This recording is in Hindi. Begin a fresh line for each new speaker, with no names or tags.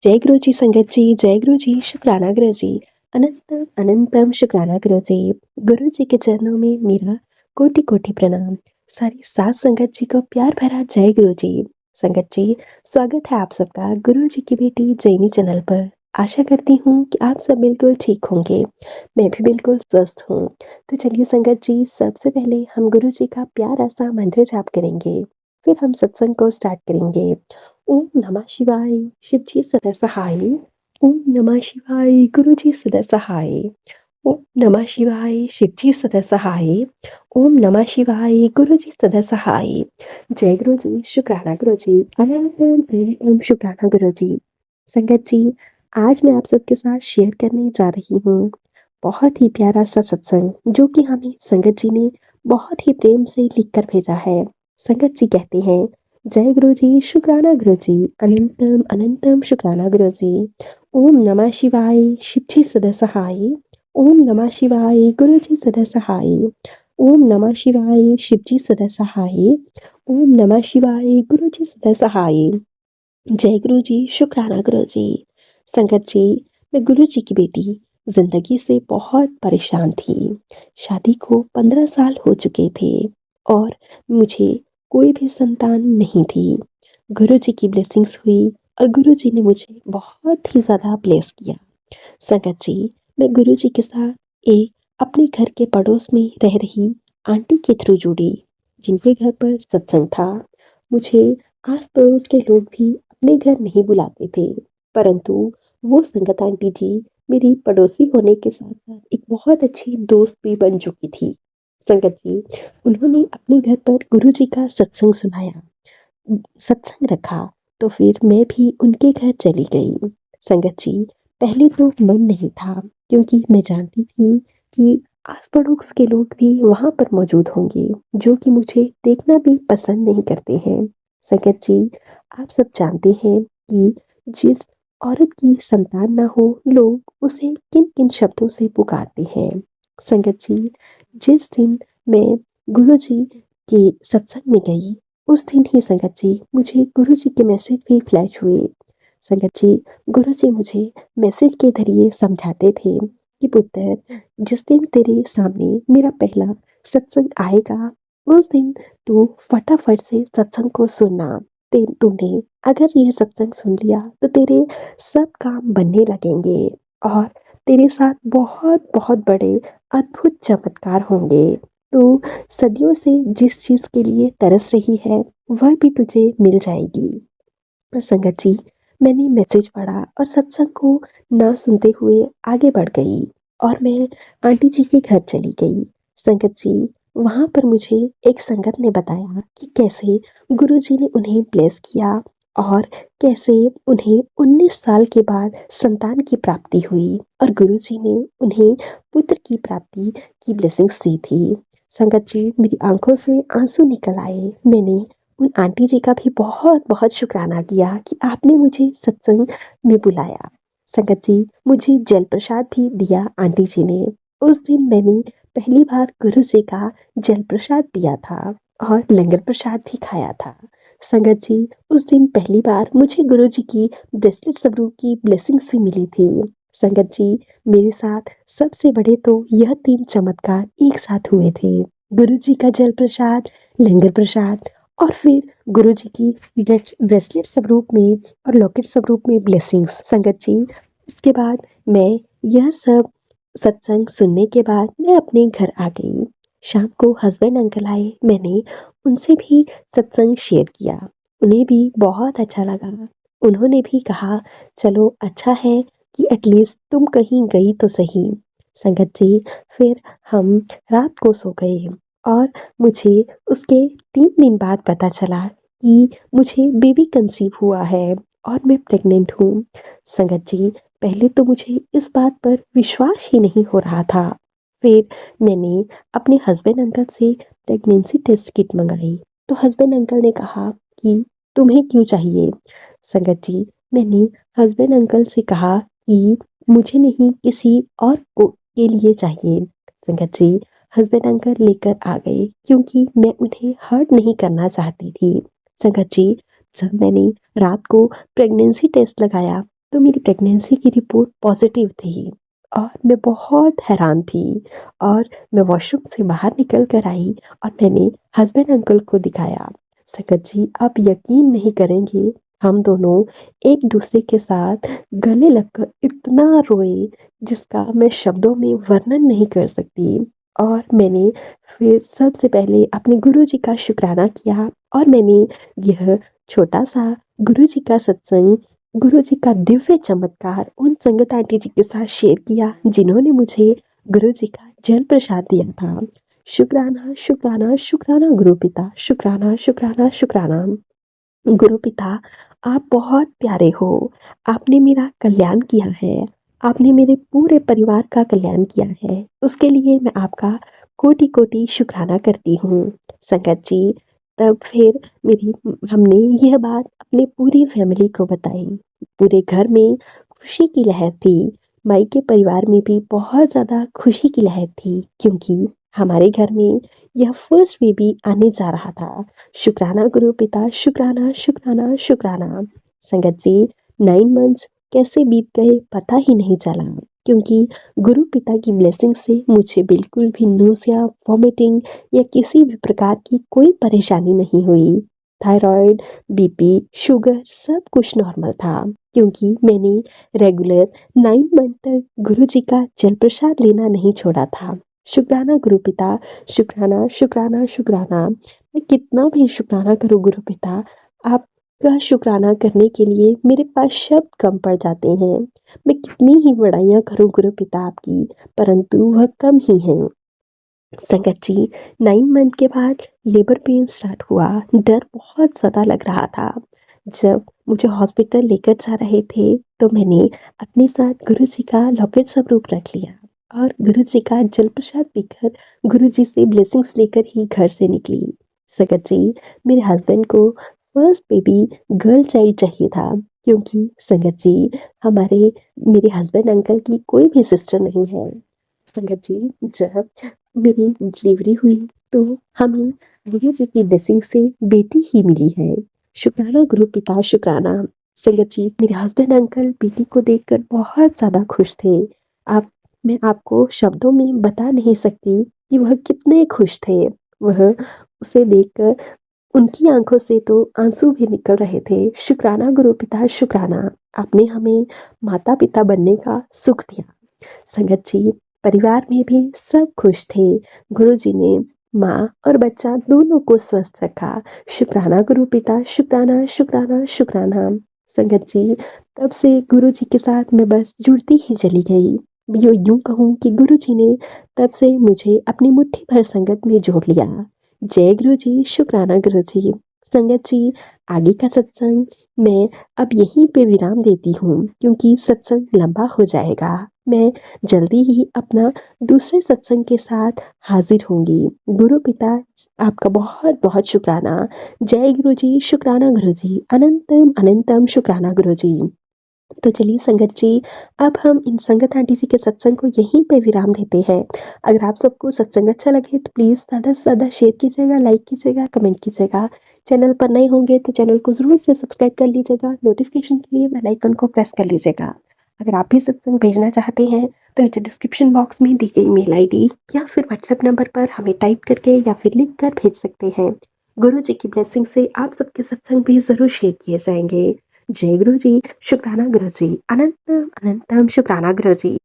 जय गुरु जी संगत जी, जय गुरु जी, शुक्राना गुरु जी, अनंतम अनंतम शुक्राना गुरु जी। गुरु जी के चरणों में मेरा कोटि कोटि प्रणाम। सारी सात संगत जी को प्यार भरा जय गुरु जी। संगत जी, स्वागत है आप सबका गुरु जी की बेटी जैनी चैनल पर। आशा करती हूँ कि आप सब बिल्कुल ठीक होंगे। मैं भी बिल्कुल स्वस्थ हूँ। तो चलिए संगत जी, सबसे पहले हम गुरु जी का प्यारा सा मंत्र जाप करेंगे, फिर हम सत्संग को स्टार्ट करेंगे। ओम नमः शिवाय, शिव जी सदा सहाय। ओम नमः शिवाय, गुरु जी सदा सहाय। ओम नमः शिवाय, शिव जी सदा सहाय। ओम नमः शिवाय, गुरु जी सदा सहाय। जय गुरु जी, शुक्राना गुरु जी, अनंत शुक्राना गुरु जी। संगत जी, आज मैं आप सबके साथ शेयर करने जा रही हूँ बहुत ही प्यारा सा सत्संग, जो कि हमें संगत जी ने बहुत ही प्रेम से लिख कर भेजा है। संगत जी कहते हैं, जय गुरु जी, शुक्राना गुरु जी, अनंतम अनंतम शुक्राना गुरु जी। ओम नमः शिवाय, शिव जी सदा सहाय। ओम नमः शिवाय, गुरु जी सदा सहाय। ओम नमः शिवाय, शिव जी सदा सहाय। ओम नमः शिवाय, गुरु जी सदा सहाय। जय गुरु जी, शुक्राना गुरु जी। संगत जी, मैं गुरु जी की बेटी जिंदगी से बहुत परेशान थी। शादी को 15 साल हो चुके थे और मुझे कोई भी संतान नहीं थी। गुरु जी की ब्लेसिंग्स हुई और गुरु जी ने मुझे बहुत ही ज़्यादा ब्लेस किया। संगत जी, मैं गुरु जी के साथ एक अपने घर के पड़ोस में रह रही आंटी के थ्रू जुड़ी, जिनके घर पर सत्संग था। मुझे आस पड़ोस के लोग भी अपने घर नहीं बुलाते थे, परंतु वो संगत आंटी जी मेरी पड़ोसी होने के साथ साथ एक बहुत अच्छी दोस्त भी बन चुकी थी। संगत जी, उन्होंने अपने घर पर गुरु जी का सत्संग सुनाया, सत्संग रखा, तो फिर मैं भी उनके घर चली गई। संगत जी, पहले तो मन नहीं था, क्योंकि मैं जानती थी कि आस पड़ोस के लोग भी वहाँ पर मौजूद होंगे, जो कि मुझे देखना भी पसंद नहीं करते हैं। संगत जी, आप सब जानते हैं कि जिस औरत की संतान ना हो, लोग उसे किन किन शब्दों से पुकारते हैं। संगत जी, जिस दिन मैं गुरु जी के सत्संग में गई, उस दिन ही संगत जी मुझे गुरु जी के मैसेज भी फ्लैश हुए। संगत जी, गुरु जी मुझे मैसेज के जरिए समझाते थे कि पुत्र, जिस दिन तेरे सामने मेरा पहला सत्संग आएगा, उस दिन तू फटाफट से सत्संग को सुनना। तूने अगर यह सत्संग सुन लिया तो तेरे सब काम बनने लगेंगे और तेरे साथ बहुत बहुत बड़े अद्भुत चमत्कार होंगे। तो सदियों से जिस चीज़ के लिए तरस रही है, वह भी तुझे मिल जाएगी। पर संगत जी, मैंने मैसेज पढ़ा और सत्संग को ना सुनते हुए आगे बढ़ गई और मैं आंटी जी के घर चली गई। संगत जी, वहाँ पर मुझे एक संगत ने बताया कि कैसे गुरु जी ने उन्हें ब्लेस किया और कैसे उन्हें 19 साल के बाद संतान की प्राप्ति हुई और गुरु जी ने उन्हें पुत्र की प्राप्ति की ब्लेसिंग्स दी थी। संगत जी, मेरी आंखों से आंसू निकल आए। मैंने उन आंटी जी का भी बहुत बहुत शुक्राना किया कि आपने मुझे सत्संग में बुलाया। संगत जी, मुझे जल प्रसाद भी दिया आंटी जी ने। उस दिन मैंने पहली बार गुरु जी का जल प्रसाद पिया था और लंगर प्रसाद भी खाया था। संगत जी, उस दिन पहली बार मुझे गुरु जी की ब्रेसलेट स्वरूप की ब्लेसिंग्स भी मिली थी। संगत जी, मेरे साथ सबसे बड़े तो यह 3 चमत्कार एक साथ हुए थे। गुरु जी का जल प्रसाद, लंगर प्रसाद और फिर गुरु जी की ब्रेसलेट स्वरूप में और लॉकेट स्वरूप में ब्लेसिंग्स। संगत जी, उसके बाद मैं यह सब सत्संग सुनने के बाद मैं अपने घर आ गई। शाम को हस्बैंड अंकल आए, मैंने उनसे भी सत्संग शेयर किया। उन्हें भी बहुत अच्छा लगा। उन्होंने भी कहा, चलो अच्छा है कि एटलीस्ट तुम कहीं गई तो सही। संगत जी, फिर हम रात को सो गए और मुझे उसके 3 दिन बाद पता चला कि मुझे बेबी कंसीव हुआ है और मैं प्रेग्नेंट हूँ। संगत जी, पहले तो मुझे इस बात पर विश्वास ही नहीं हो रहा था। फिर मैंने अपने हस्बैंड अंकल से प्रेगनेंसी टेस्ट किट मंगाई, तो हस्बैंड अंकल ने कहा कि तुम्हें क्यों चाहिए? संगत जी, मैंने हस्बैंड अंकल से कहा कि मुझे नहीं, किसी और को के लिए चाहिए। संगत जी, हस्बैंड अंकल लेकर आ गए, क्योंकि मैं उन्हें हर्ट नहीं करना चाहती थी। संगत जी, जब मैंने रात को प्रेगनेंसी टेस्ट लगाया तो मेरी प्रेगनेंसी की रिपोर्ट पॉजिटिव थी और मैं बहुत हैरान थी। और मैं वॉशरूम से बाहर निकल कर आई और मैंने हस्बैंड अंकल को दिखाया। संगत जी, आप यकीन नहीं करेंगे, हम दोनों एक दूसरे के साथ गले लगकर इतना रोए जिसका मैं शब्दों में वर्णन नहीं कर सकती। और मैंने फिर सबसे पहले अपने गुरुजी का शुक्राना किया और मैंने यह छोटा-सा गुरुजी का सत्संग, गुरुजी का दिव्य चमत्कार उन संगत आंटी जी के साथ शेयर किया जिन्होंने मुझे गुरुजी का जल प्रसाद दिया था। शुक्राना, शुक्राना, शुक्राना गुरु पिता, शुक्राना, शुक्राना, शुक्राना। गुरु पिता, आप बहुत प्यारे हो। आपने मेरा कल्याण किया है। आपने मेरे पूरे परिवार का कल्याण किया है। उसके लिए मैं आपका कोटि-कोटि शुक्राना करती हूँ। संगत जी, तब फिर मेरी हमने यह बात अपनी पूरी फैमिली को बताई। पूरे घर में खुशी की लहर थी। मायके परिवार में भी बहुत ज़्यादा खुशी की लहर थी क्योंकि हमारे घर में यह फर्स्ट बेबी आने जा रहा था। शुक्राना गुरु पिता, शुक्राना, शुक्राना, शुक्राना। संगत जी, 9 मंथ्स कैसे बीत गए पता ही नहीं चला क्योंकि गुरु पिता की ब्लेसिंग से मुझे बिल्कुल भी नोज़िया, वॉमिटिंग या किसी भी प्रकार की कोई परेशानी नहीं हुई। थायरॉइड, बीपी, शुगर सब कुछ नॉर्मल था क्योंकि मैंने रेगुलर 9 मंथ तक गुरुजी का जल प्रसाद लेना नहीं छोड़ा था। शुक्राना गुरु पिता, शुक्राना, शुक्राना, शुक्राना। मैं कितना भी शुक्राना करूँ गुरु पिता, आपका शुक्राना करने के लिए मेरे पास शब्द कम पड़ जाते हैं। मैं कितनी ही बड़ाइयाँ करूँ गुरु पिता आपकी, परंतु वह कम ही हैं। संगत जी, 9 मंथ के बाद लेबर पेन स्टार्ट हुआ। डर बहुत ज़्यादा लग रहा था। जब मुझे हॉस्पिटल लेकर जा रहे थे, तो मैंने अपने साथ गुरुजी का लॉकेट स्वरूप रख लिया और गुरुजी का जल प्रसाद पीकर गुरुजी से ब्लेसिंग्स लेकर ही घर से निकली। संगत जी, मेरे हस्बैंड को फर्स्ट बेबी गर्ल चाइल्ड चाहिए था क्योंकि संगत जी, मेरे हस्बैंड अंकल की कोई भी सिस्टर नहीं है। संगत जी, जब मेरी डिलीवरी हुई तो हमें गुरु जी की ब्लेसिंग से बेटी ही मिली है। शुक्राना गुरु पिता, शुक्राना। संगत जी, मेरे हस्बैंड अंकल बेटी को देखकर बहुत ज़्यादा खुश थे। आप मैं आपको शब्दों में बता नहीं सकती कि वह कितने खुश थे। वह उसे देखकर उनकी आंखों से तो आंसू भी निकल रहे थे। शुक्राना गुरु पिता, शुक्राना। आपने हमें माता-पिता बनने का सुख दिया। संगत जी, परिवार में भी सब खुश थे। गुरुजी ने माँ और बच्चा दोनों को स्वस्थ रखा। शुक्राना गुरु पिता, शुक्राना, शुक्राना, शुक्राना। संगत जी, तब से गुरुजी के साथ मैं बस जुड़ती ही चली गई। यूँ कहूँ कि गुरुजी ने तब से मुझे अपनी मुट्ठी भर संगत में जोड़ लिया। जय गुरुजी, शुक्राना गुरुजी। संगत जी, आगे का सत्संग मैं अब यहीं पे विराम देती हूँ क्योंकि सत्संग लंबा हो जाएगा। मैं जल्दी ही अपना दूसरे सत्संग के साथ हाजिर होंगी। गुरु पिता, आपका बहुत बहुत शुक्राना। जय गुरु जी, शुक्राना गुरु जी, अनंतम अनंतम शुक्राना गुरु जी। तो चलिए संगत जी, अब हम इन संगत आंटी जी के सत्संग को यहीं पे विराम देते हैं। अगर आप सबको सत्संग अच्छा लगे तो प्लीज़ ज़्यादा से ज़्यादा शेयर कीजिएगा, लाइक कीजिएगा, कमेंट कीजिएगा। चैनल पर नए होंगे तो चैनल को ज़रूर से सब्सक्राइब कर लीजिएगा। नोटिफिकेशन के लिए बेल आइकन को प्रेस कर लीजिएगा। अगर आप भी सत्संग भेजना चाहते हैं तो नीचे डिस्क्रिप्शन बॉक्स में दी गई मेल आईडी या फिर व्हाट्सएप नंबर पर हमें टाइप करके या फिर लिख कर भेज सकते हैं। गुरु जी की ब्लेसिंग से आप सबके सत्संग भी ज़रूर शेयर किए जाएंगे। जय गुरु जी, शुक्राना गुरु जी, अनंतम अनंतम शुक्राना गुरु जी।